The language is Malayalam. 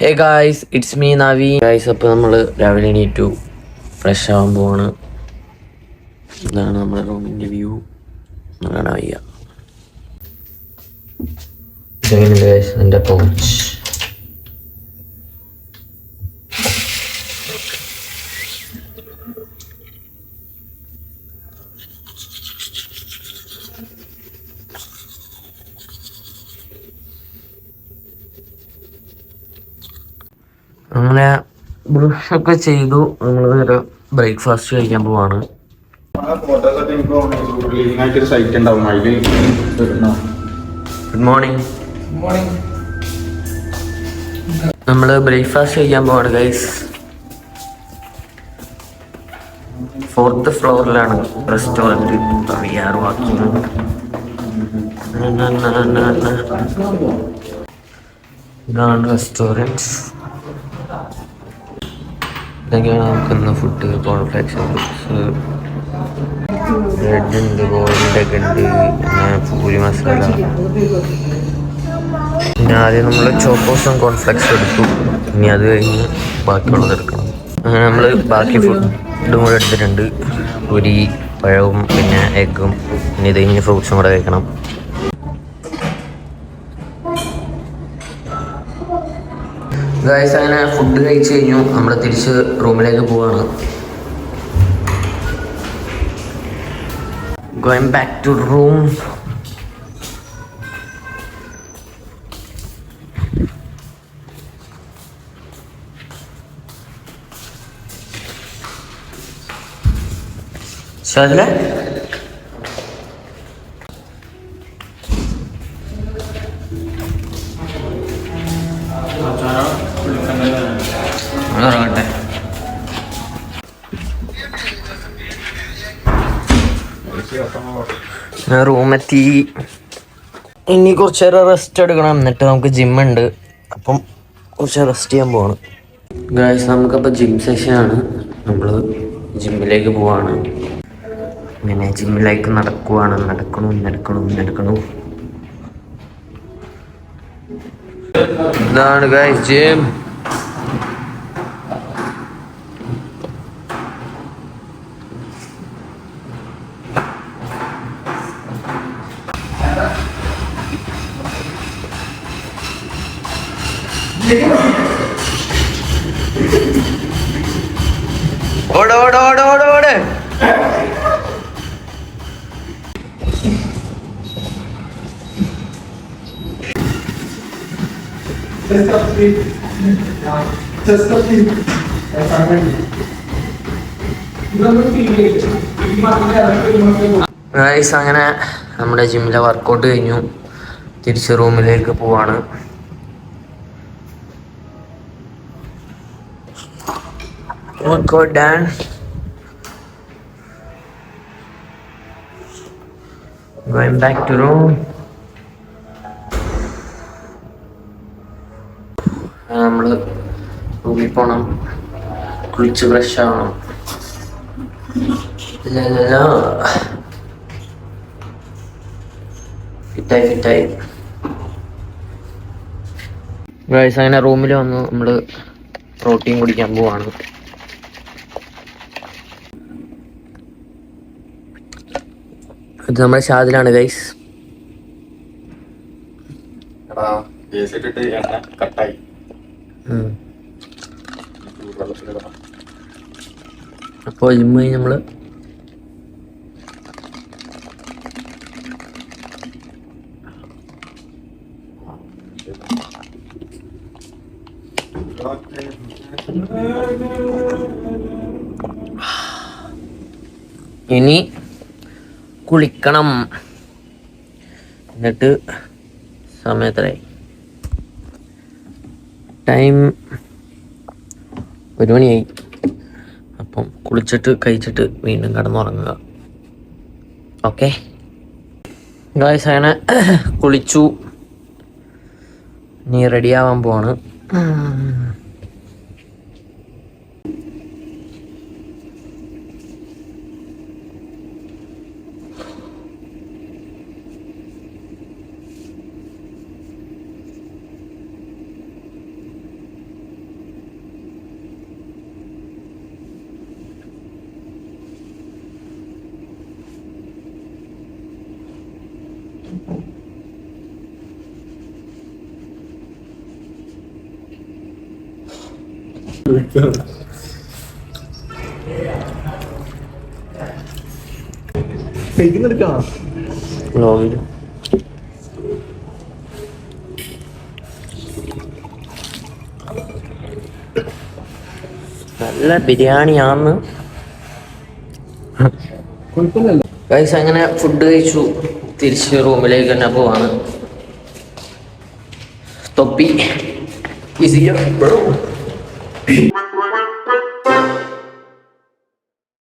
Hey guys, it's me Navi guys. അപ്പോൾ നമ്മൾ രാവിലെ എണീറ്റു, ഫ്രഷ് ആവാൻ പോവാണ്. ഇതാണ് നമ്മുടെ റൂമിൻ്റെ വ്യൂ. കാണാൻ വയ്യ. ഗായ്സ്, എൻ്റെ പൗച്ച്. അങ്ങനെ ബ്രഷൊക്കെ ചെയ്തു. നമ്മൾ നേരെ ബ്രേക്ക്ഫാസ്റ്റ് കഴിക്കാൻ പോവാണ്. Good morning. നമ്മൾ ബ്രേക്ക്ഫാസ്റ്റ് കഴിക്കാൻ പോവാണ് ഗൈസ്. 4th ഫ്ലോറിലാണ് റെസ്റ്റോറൻറ്റ്. ഇതാണ് റെസ്റ്റോറൻറ്റ്. ഇതൊക്കെയാണ് നമുക്കിന്ന് ഫുഡ്. കോൺഫ്ലെക്സ്, ബ്രെഡ് ഉണ്ട്, ബോയിൽഡ് ഒക്കെ ഉണ്ട്, പിന്നെ പൂരി മസാല. പിന്നെ ആദ്യം നമ്മൾ ചോക്കോസും കോൺഫ്ലെക്സും എടുത്തു. ഇനി അത് കഴിഞ്ഞ് ബാക്കിയുള്ളത് എടുക്കണം. അങ്ങനെ നമ്മൾ ബാക്കി ഫുഡും കൂടെ എടുത്തിട്ടുണ്ട്. പൂരി, പഴവും പിന്നെ എഗ്ഗും. പിന്നെ ഇത് കഴിഞ്ഞ് ഫ്രൂട്ട്സും കൂടെ കഴിക്കണം. ഗായ്സ്, അങ്ങനെ ഫുഡ് കഴിച്ച് കഴിഞ്ഞു. നമ്മൾ തിരിച്ച് റൂമിലേക്ക് പോവാണ്. Going back to room. ഷാജിലെ ഇറങ്ങട്ടെ. ഞാൻ റൂമെത്തി. ഇനി കുറച്ച് നേരം റെസ്റ്റ് എടുക്കണം. എന്നിട്ട് നമുക്ക് ജിമ്മുണ്ട്. അപ്പം കുറച്ച് റെസ്റ്റ് ചെയ്യാൻ പോവാണ്. ഗായ്സ്, നമുക്കപ്പോൾ ജിം സെഷനാണ്. നമ്മൾ ജിമ്മിലേക്ക് പോവാണ്. ഇങ്ങനെ ജിമ്മിലേക്ക് നടക്കുവാണ്. നടക്കണു. ഇതാണ് ഗായ്സ് ജിം. ഓട്. ഗൈസ്, അങ്ങനെ നമ്മുടെ ജിമ്മിലെ വർക്കൗട്ട് കഴിഞ്ഞു. തിരിച്ച് റൂമിലേക്ക് പോവാണ്. Workout done. Going back to room. നമ്മള് റൂമിൽ പോണം. കുളിച്ച് ഫ്രഷ് ആവണം. ഫിറ്റായി. ഗൈസ്, അങ്ങനെ റൂമിൽ വന്ന് നമ്മള് പ്രോട്ടീൻ കുടിക്കാൻ പോവാണ്. ഇത് നമ്മുടെ ഷാദിലാണ് ഗൈസ്. അപ്പോൾ ജിമ്മ് കഴിഞ്ഞ് നമ്മള് ഇനി കുളിക്കണം. എന്നിട്ട് സമയത്രയായി? ടൈം 1 മണിയായി. അപ്പം കുളിച്ചിട്ട് കഴിച്ചിട്ട് വീണ്ടും കിടന്നുറങ്ങുക. ഓക്കെ ഗായ്സ്, അങ്ങനെ കുളിച്ചു. ഇനി റെഡിയാവാൻ പോവാണ്. വ്ളോഗിൽ നല്ല ബിരിയാണിയാന്ന്. ഗൈസ് അങ്ങനെ ഫുഡ് കഴിച്ചു, തിരിച്ച് റൂമിലേക്ക് തന്നെ പോവാണ്. തൊപ്പി